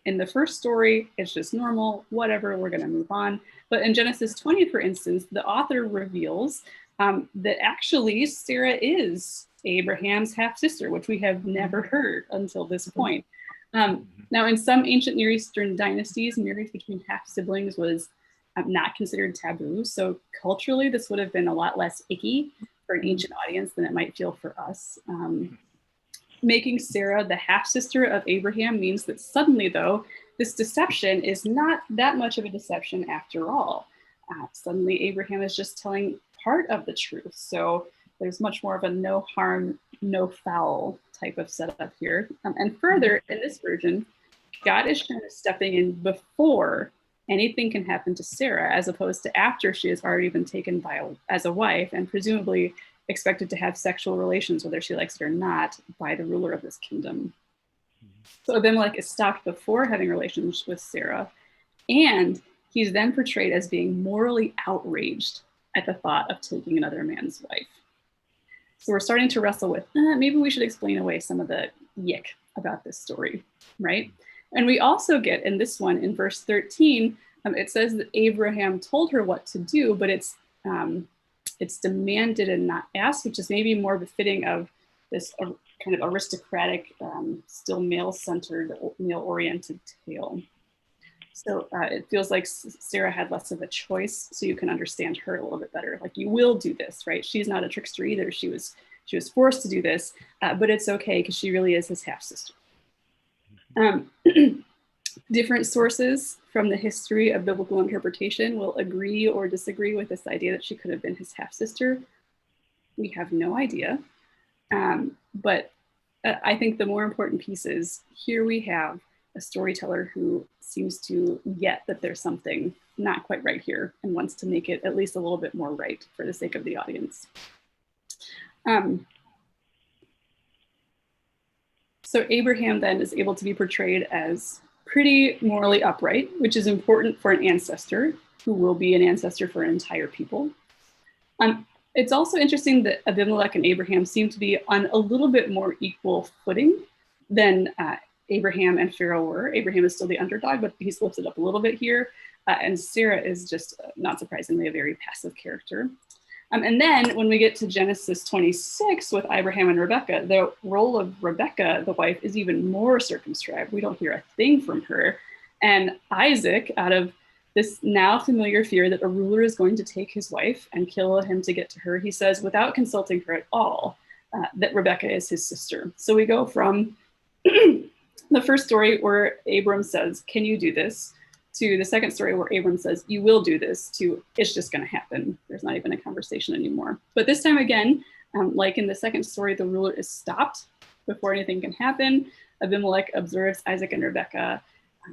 C: In the first story, it's just normal, whatever, we're gonna move on. But in Genesis 20, for instance, the author reveals that actually Sarah is Abraham's half-sister, which we have never heard until this point. Now, in some ancient Near Eastern dynasties, marriage between half-siblings was not considered taboo. So culturally, this would have been a lot less icky for an ancient audience than it might feel for us. Making Sarah the half-sister of Abraham means that suddenly, though, this deception is not that much of a deception after all. Suddenly, Abraham is just telling part of the truth. So there's much more of a no harm, no foul type of setup here. And further, in this version, God is kind of stepping in before anything can happen to Sarah, as opposed to after she has already been taken as a wife and presumably expected to have sexual relations, whether she likes it or not, by the ruler of this kingdom. So Abimelech is stopped before having relations with Sarah, and he's then portrayed as being morally outraged at the thought of taking another man's wife. So we're starting to wrestle with, maybe we should explain away some of the yick about this story, right? And we also get in this one, in verse 13, it says that Abraham told her what to do, but it's demanded and not asked, which is maybe more befitting of this kind of aristocratic, still male-centered, male-oriented tale. So it feels like Sarah had less of a choice, so you can understand her a little bit better. Like, you will do this, right? She's not a trickster either. She was forced to do this, but it's okay because she really is his half-sister. Different sources from the history of biblical interpretation will agree or disagree with this idea that she could have been his half-sister. We have no idea. But I think the more important piece is here we have a storyteller who seems to get that there's something not quite right here and wants to make it at least a little bit more right for the sake of the audience. So Abraham then is able to be portrayed as pretty morally upright, which is important for an ancestor who will be an ancestor for an entire people. It's also interesting that Abimelech and Abraham seem to be on a little bit more equal footing than Abraham and Pharaoh were. Abraham is still the underdog, but he's lifted up a little bit here. And Sarah is just, not surprisingly, a very passive character. And then when we get to Genesis 26 with Abraham and Rebecca, the role of Rebecca, the wife, is even more circumscribed. We don't hear a thing from her. And Isaac, out of this now familiar fear that a ruler is going to take his wife and kill him to get to her, he says, without consulting her at all, that Rebecca is his sister. So we go from the first story where Abram says, can you do this? To the second story where Abram says, you will do this, to it's just going to happen. There's not even a conversation anymore. But this time again, like in the second story, the ruler is stopped before anything can happen. Abimelech observes Isaac and Rebecca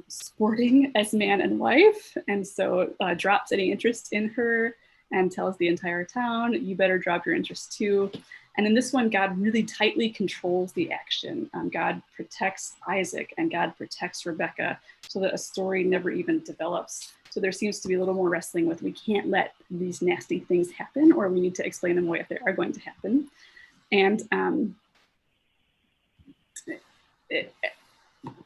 C: sporting as man and wife, and so drops any interest in her and tells the entire town, you better drop your interest too. And in this one, God really tightly controls the action. God protects Isaac and God protects Rebecca so that a story never even develops. So there seems to be a little more wrestling with, we can't let these nasty things happen, or we need to explain them away if they are going to happen. And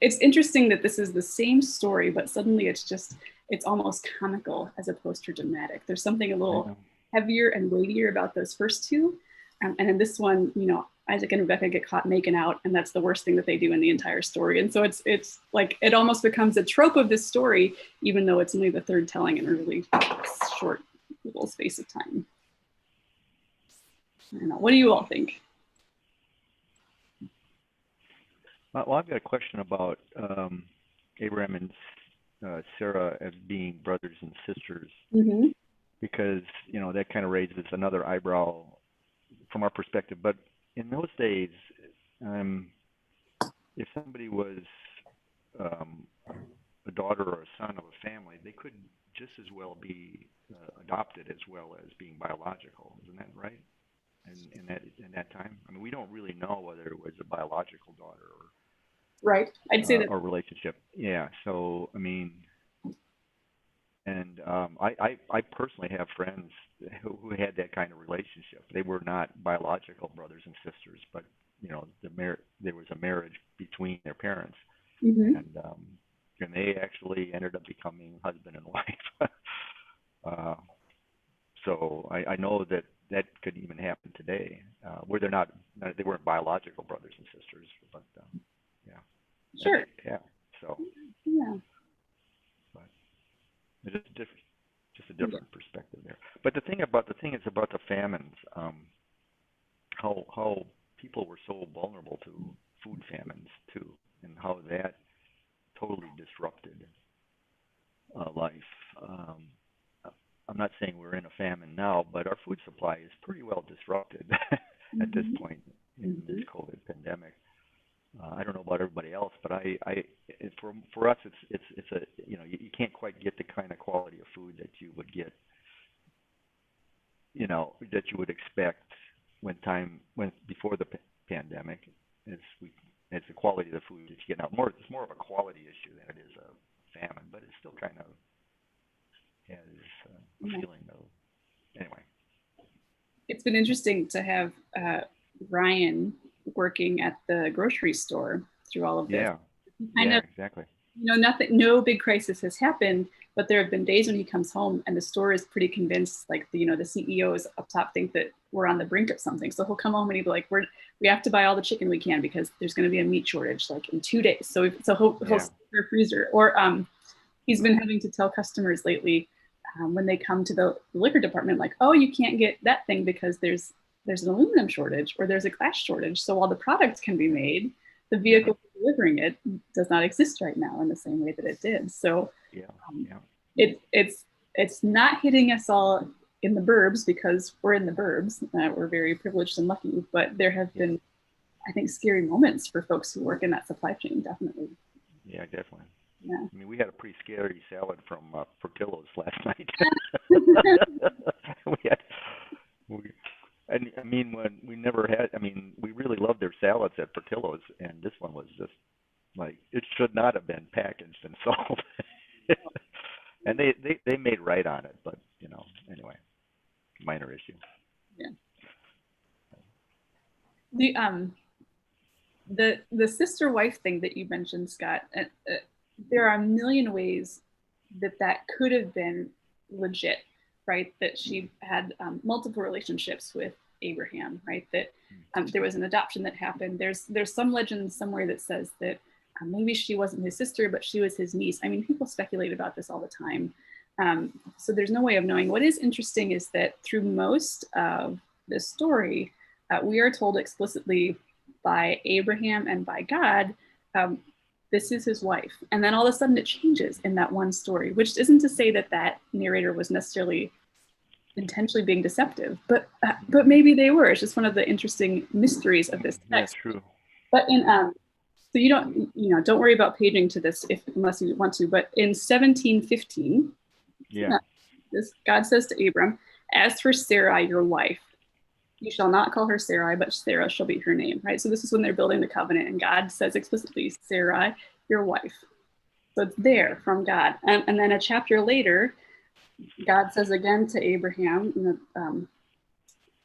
C: it's interesting that this is the same story, but suddenly it's almost comical as opposed to dramatic. There's something a little heavier and weightier about those first two. And in this one, you know, Isaac and Rebecca get caught making out, and that's the worst thing that they do in the entire story. And so it's like, it almost becomes a trope of this story, even though it's only the third telling in a really short little space of time. I don't know. What do you all think?
D: Well, I've got a question about Abraham and Sarah as being brothers and sisters,
C: Mm-hmm.
D: because that kind of raises another eyebrow from our perspective. But in those days, if somebody was a daughter or a son of a family, they could just as well be adopted as well as being biological. Isn't that right? In that time, I mean, we don't really know whether it was a biological daughter
C: Right. I'd say that.
D: or relationship. Yeah. So I mean, and I personally have friends who had that kind of relationship. They were not biological brothers and sisters, but there was a marriage between their parents,
C: Mm-hmm.
D: and they actually ended up becoming husband and wife. So I know that could even happen today, where they weren't biological brothers and sisters, but yeah.
C: Sure.
D: Yeah. So.
C: Yeah.
D: But it's just a different perspective there. But the thing is about the famines, how people were so vulnerable to food famines too, and how that totally disrupted life. I'm not saying we're in a famine now, but our food supply is pretty well disrupted at this point in this COVID pandemic. I don't know about everybody else, but for us, it's a you can't quite get the kind of quality of food that you would get, that you would expect when before the pandemic. It's the quality of the food that you get now. It's more of a quality issue than it is a famine, but it still kind of has a feeling of. Anyway,
C: it's been interesting to have Ryan working at the grocery store through all of this.
D: Yeah, exactly.
C: No big crisis has happened, but there have been days when he comes home and the store is pretty convinced, like the CEOs up top think that we're on the brink of something. So he'll come home and he'll be like, we have to buy all the chicken we can because there's going to be a meat shortage like in 2 days. So he'll stock our freezer. Or he's been having to tell customers lately when they come to the liquor department, like, oh, you can't get that thing because there's an aluminum shortage or there's a glass shortage. So while the product can be made, the vehicle delivering it does not exist right now in the same way that it did. So it's not hitting us all in the burbs because we're in the burbs. We're very privileged and lucky, but there have been, I think, scary moments for folks who work in that supply chain, definitely.
D: Yeah, definitely.
C: Yeah.
D: I mean, we had a pretty scary salad from Portillo's last night. We really loved their salads at Portillo's, and this one was just like, it should not have been packaged and sold. And they made right on it, but anyway, minor issue.
C: Yeah. The sister wife thing that you mentioned, Scott, there are a million ways that could have been legit, right? That she had multiple relationships with Abraham, right? That there was an adoption that happened. There's some legend somewhere that says that maybe she wasn't his sister, but she was his niece. I mean, people speculate about this all the time. So there's no way of knowing. What is interesting is that through most of this story, we are told explicitly by Abraham and by God, this is his wife. And then all of a sudden it changes in that one story, which isn't to say that narrator was necessarily intentionally being deceptive, but maybe they were. It's just one of the interesting mysteries of this text.
D: Yeah, true.
C: But so you don't worry about paging to this unless you want to, but in 1715, God says to Abram, as for Sarai, your wife, you shall not call her Sarai, but Sarah shall be her name, right? So this is when they're building the covenant, and God says explicitly, Sarai, your wife. So it's there from God. And then a chapter later, God says again to Abraham,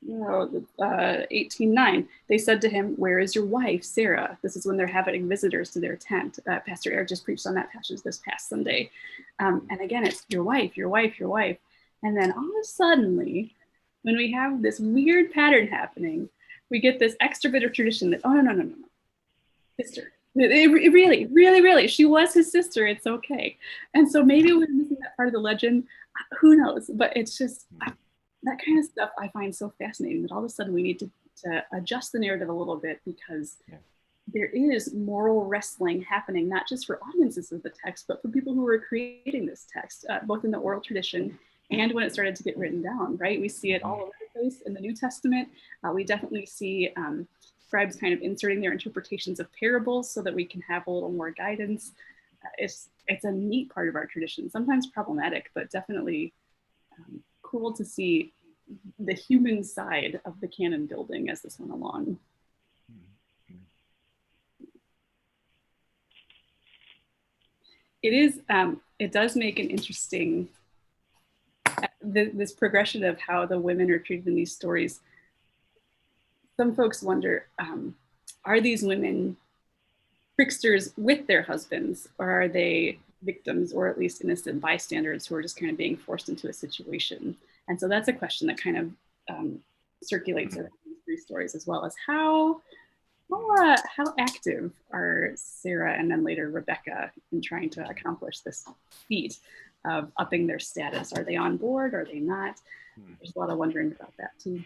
C: 18:9, they said to him, where is your wife, Sarah? This is when they're having visitors to their tent. Pastor Eric just preached on that passage this past Sunday. And again, it's your wife, your wife, your wife. And then all of a sudden, when we have this weird pattern happening, we get this extra bit of tradition that, oh, no, sister. Really, she was his sister. It's okay. And so maybe we're missing that part of the legend. Who knows? But it's just that kind of stuff I find so fascinating that all of a sudden we need to adjust the narrative a little bit because there is moral wrestling happening, not just for audiences of the text, but for people who are creating this text, both in the oral tradition and when it started to get written down, right? We see it all over the place in the New Testament. We definitely see scribes kind of inserting their interpretations of parables so that we can have a little more guidance. It's a neat part of our tradition, sometimes problematic, but definitely cool to see the human side of the canon building as this went along. It does make an interesting, this progression of how the women are treated in these stories. Some folks wonder, are these women tricksters with their husbands, or are they victims, or at least innocent bystanders who are just kind of being forced into a situation? And so that's a question that kind of circulates around these three stories, as well as how active are Sarah and then later Rebecca in trying to accomplish this feat of upping their status? Are they on board? Are they not? There's a lot of wondering about that too.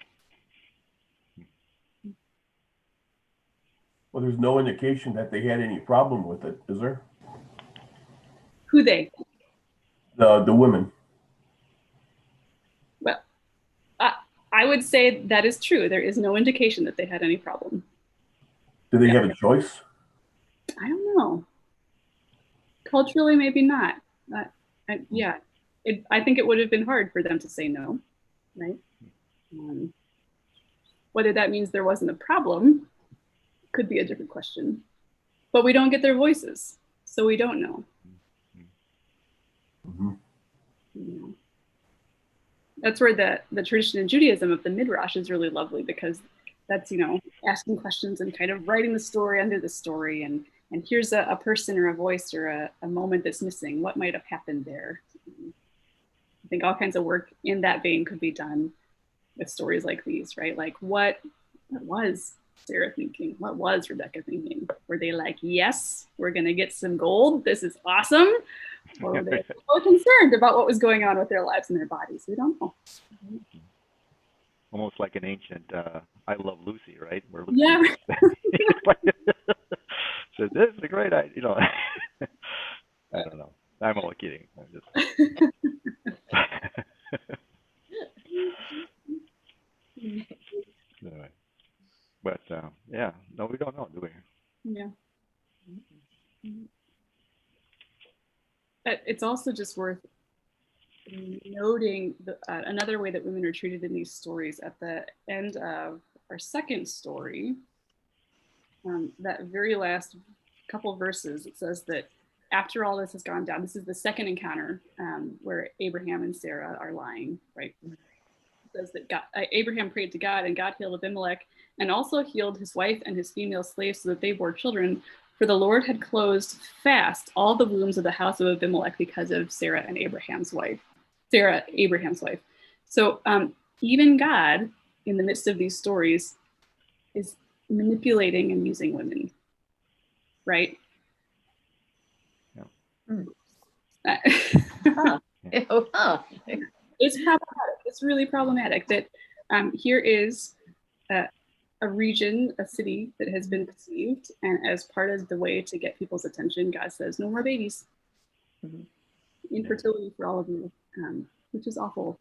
B: Well, there's no indication that they had any problem with it, is there?
C: Who they?
B: The women.
C: Well, I would say that is true. There is no indication that they had any problem.
B: Do they have a choice?
C: I don't know. Culturally, maybe not. Yeah, I think it would have been hard for them to say no, right? Whether that means there wasn't a problem could be a different question. But we don't get their voices, so we don't know. Yeah. That's where the tradition in Judaism of the Midrash is really lovely, because that's, asking questions and kind of writing the story under the story. And here's a person or a voice or a moment that's missing. What might have happened there? I think all kinds of work in that vein could be done with stories like these, right? Like what was Sarah thinking? What was Rebecca thinking? Were they like, yes, we're going to get some gold. This is awesome. Or were they so concerned about what was going on with their lives and their bodies? We don't know.
D: Almost like an ancient I Love Lucy, right? Where Lucy
C: Yeah.
D: says, this is a great idea. I don't know. I'm only kidding. I'm just... Anyway. But yeah, no, we don't know, do we?
C: Yeah. It's also just worth noting another way that women are treated in these stories. At the end of our second story, that very last couple verses, it says that after all this has gone down, this is the second encounter where Abraham and Sarah are lying, right? It says that Abraham prayed to God, and God healed Abimelech and also healed his wife and his female slaves so that they bore children. For the Lord had closed fast all the wombs of the house of Abimelech because of Sarah, Abraham's wife. So even God, in the midst of these stories, is manipulating and using women, right?
D: Yeah.
C: It's problematic. It's really problematic that here is a region, a city that has been deceived, and as part of the way to get people's attention, God says, no more babies. Infertility for all of you, which is awful.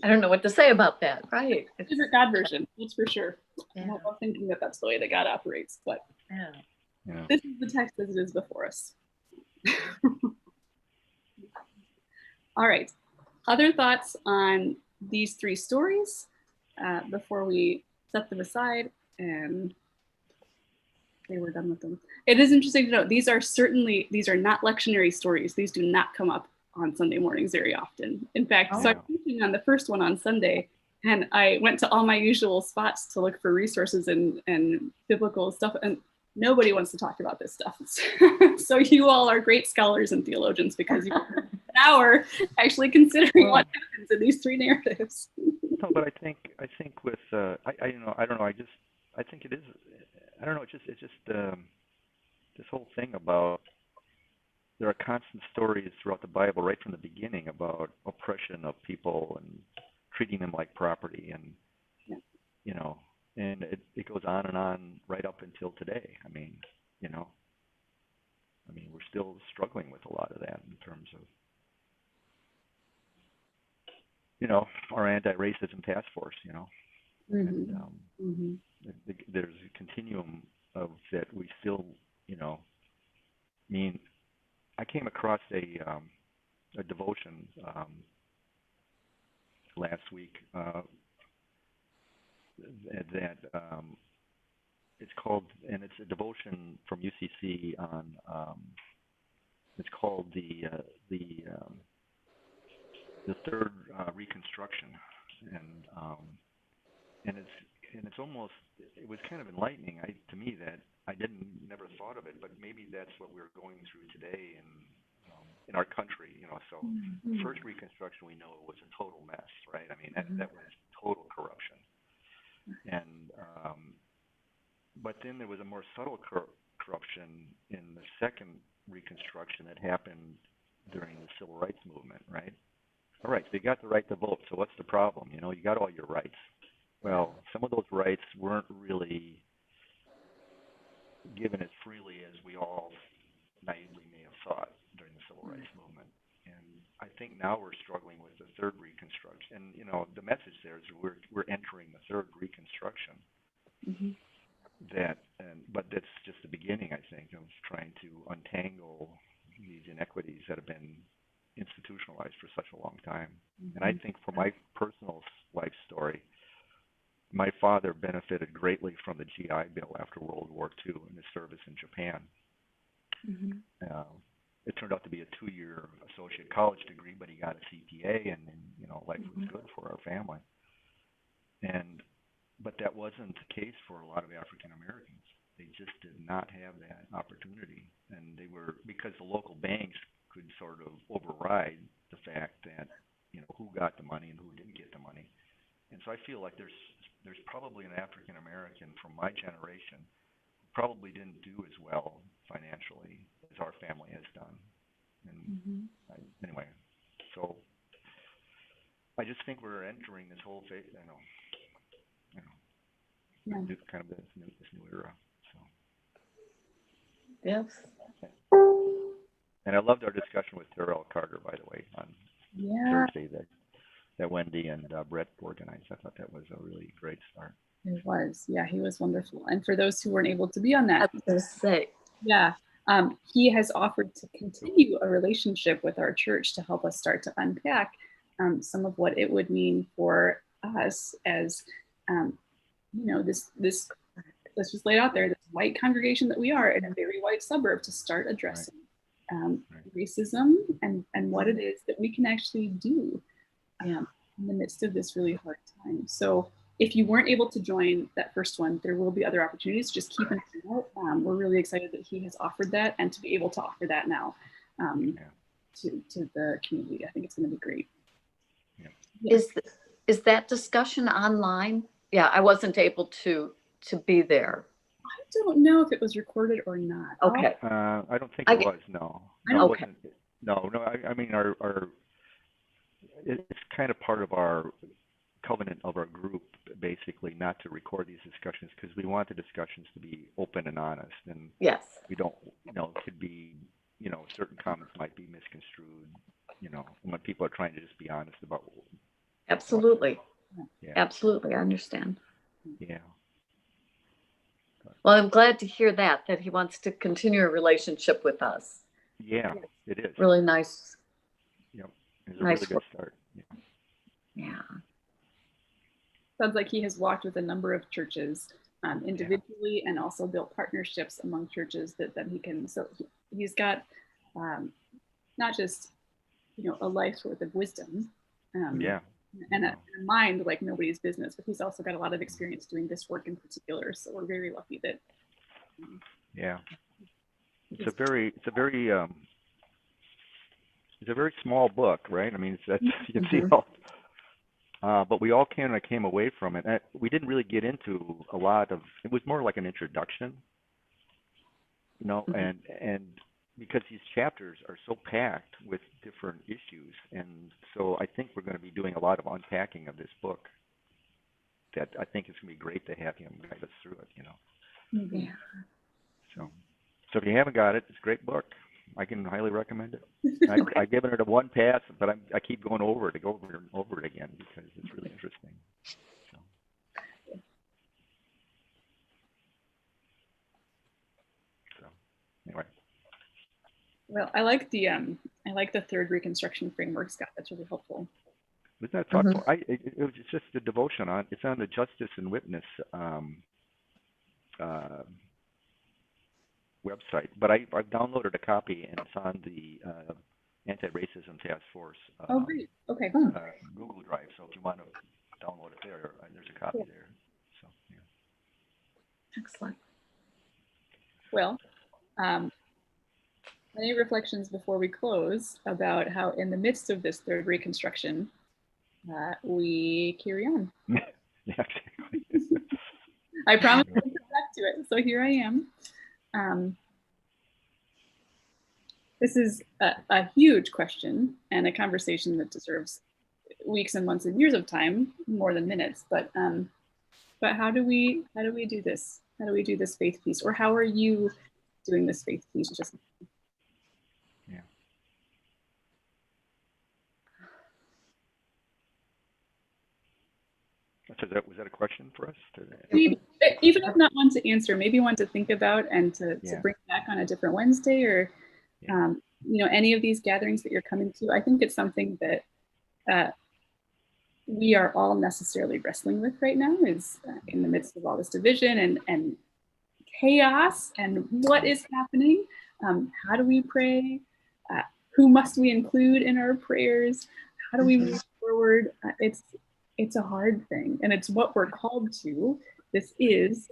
A: I don't know what to say about that. Right.
C: It's a different God version, that's for sure.
A: Yeah.
C: I don't love thinking that that's the way that God operates, but
A: Yeah.
C: This is the text as it is before us. All right. Other thoughts on these three stories before we set them aside and say we're done with them? It is interesting to note these are not lectionary stories. These do not come up on Sunday mornings very often. In fact, so I'm teaching on the first one on Sunday, and I went to all my usual spots to look for resources and biblical stuff, and nobody wants to talk about this stuff. So you all are great scholars and theologians because you spent an hour actually considering what happens in these three narratives.
D: No, but I think with I don't know. I think it is. I don't know. It's just this whole thing about there are constant stories throughout the Bible, right from the beginning, about oppression of people and treating them like property, and you know, and it goes on and on right up until today. I mean, you know, we're still struggling with a lot of that in terms of, you know, our anti-racism task force, you know. And, there's a continuum of that we still, you know, I mean, I came across a devotion last week that it's called, and it's a devotion from UCC on, it's called the third reconstruction, and it's almost, it was kind of enlightening to me that I never thought of it, but maybe that's what we're going through today in our country, you know. So first reconstruction, we know it was a total mess, right? I mean, that was total corruption, and but then there was a more subtle corruption in the second reconstruction that happened during the civil rights movement, right? All right, so you got the right to vote, so what's the problem? You know, you got all your rights. Well, some of those rights weren't really given as freely as we all naively may have thought during the civil rights movement. And I think now we're struggling with the third reconstruction. And, you know, the message there is we're entering the third reconstruction. But that's just the beginning, I think, of trying to untangle these inequities that have been institutionalized for such a long time. And I think for my personal life story, my father benefited greatly from the GI Bill after World War II and his service in Japan. It turned out to be a 2-year associate college degree, but he got a CPA, and you know, life was good for our family. But that wasn't the case for a lot of African Americans. They just did not have that opportunity, and they were, because the local banks could sort of override the fact that, you know, who got the money and who didn't get the money. And so I feel like there's probably an African American from my generation who probably didn't do as well financially as our family has done. And anyway, so I just think we're entering this whole phase, kind of this new era. So
A: Yes.
D: And I loved our discussion with Terrell Carter, by the way, on Thursday that Wendy and Brett organized. I thought that was a really great start.
E: It was. Yeah, he was wonderful. And for those who weren't able to be on that,
A: I was going to say.
E: Yeah, he has offered to continue a relationship with our church to help us start to unpack some of what it would mean for us as, you know, this let's just lay it out there, this white congregation that we are in a very white suburb, to start addressing racism and what it is that we can actually do in the midst of this really hard time. So if you weren't able to join that first one, there will be other opportunities. Just keep an eye out. We're really excited that he has offered that, and to be able to offer that now to the community. I think it's going to be great.
A: Yeah. Is that discussion online? Yeah, I wasn't able to be there.
E: I don't know if it was recorded or not.
A: Okay.
D: I don't think it was. No.
A: Okay.
D: No. I mean, it's kind of part of our covenant of our group, basically, not to record these discussions, because we want the discussions to be open and honest. And
A: yes,
D: we don't, you know, it could be, you know, certain comments might be misconstrued, you know, when people are trying to just be honest about.
A: Absolutely.
D: Yeah.
A: Absolutely. I understand.
D: Yeah.
A: Well, I'm glad to hear that he wants to continue a relationship with us.
D: Yeah, it is.
A: Really nice.
D: Yep. It's a
A: nice
D: really good start.
A: Yeah.
E: Sounds like he has walked with a number of churches individually and also built partnerships among churches that he can, so he's got not just, you know, a life's worth of wisdom and a mind like nobody's business, but he's also got a lot of experience doing this work in particular. So we're very lucky that.
D: It's a very small book, right? I mean, you can see all. But we all kind of came away from it. We didn't really get into a lot of. It was more like an introduction, you know, and because these chapters are so packed with different issues, and so I think we're going to be doing a lot of unpacking of this book. That I think it's going to be great to have him guide us through it.
A: Yeah.
D: So if you haven't got it, it's a great book. I can highly recommend it. I've given it a one pass, but I keep going over it and over it again because it's really interesting. So anyway.
E: Well, I like the third reconstruction framework, Scott. That's really helpful.
D: Was that thoughtful? It was just a devotion on. It's on the Justice and Witness website, but I've downloaded a copy and it's on the Anti-Racism Task Force.
E: Oh, great. Okay.
D: Google Drive. So if you want to download it there, there's a copy there. So yeah.
A: Excellent.
E: Well, any reflections before we close about how, in the midst of this third reconstruction, we carry on?
D: Yeah, exactly.
E: I promised to come back to it, so here I am. This is a huge question and a conversation that deserves weeks and months and years of time, more than minutes. But how do we do this? How do we do this faith piece? Or how are you doing this faith piece? Just
D: yeah. So was that a question for us?
E: Maybe, even if not one to answer, maybe one to think about and to bring back on a different Wednesday, or any of these gatherings that you're coming to. I think it's something that we are all necessarily wrestling with right now, is in the midst of all this division and chaos and what is happening. How do we pray? Who must we include in our prayers? How do we move forward? It's a hard thing, and it's what we're called to. This is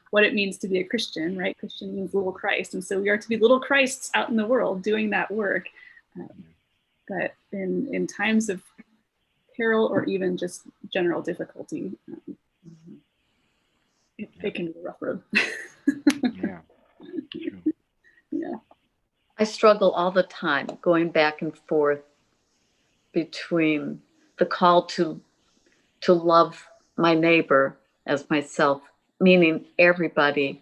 E: what it means to be a Christian, right? Christian means little Christ, and so we are to be little Christs out in the world doing that work. But in times of peril or even just general difficulty, it can be a rough road.
D: Yeah. True.
E: Yeah.
A: I struggle all the time going back and forth between the call to love my neighbor as myself, meaning everybody.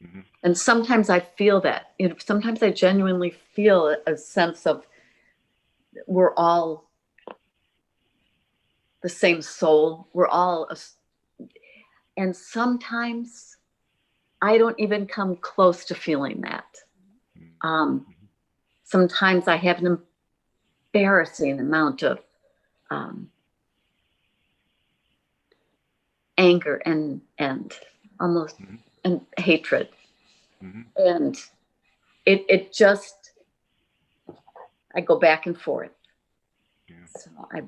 D: Mm-hmm.
A: And sometimes I feel that. Sometimes I genuinely feel a sense of we're all the same soul. We're all, and sometimes I don't even come close to feeling that. Sometimes I have an embarrassing amount of anger and almost and hatred. And it just, I go back and forth. So I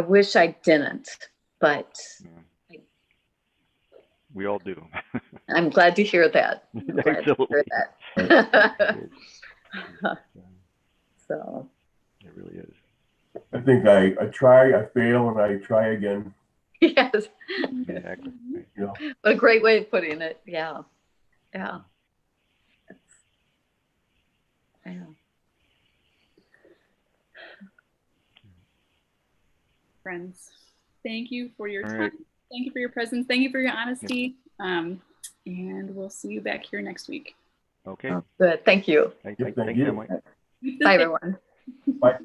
A: wish I didn't, but
D: we all do.
A: I'm glad to hear that. So
D: it really is.
B: I think I try, I fail, and I try again.
A: Yes.
D: Exactly.
A: What a great way of putting it. Yeah. Yeah. Yeah.
E: Friends, thank you for your
D: All
E: time.
D: right.
E: Thank you for your presence. Thank you for your honesty. And we'll see you back here next week.
D: Okay.
A: Oh, good. Thank you.
D: Thank
B: Thank
D: you,
B: you.
D: Emily.
A: Bye, everyone.
B: Bye.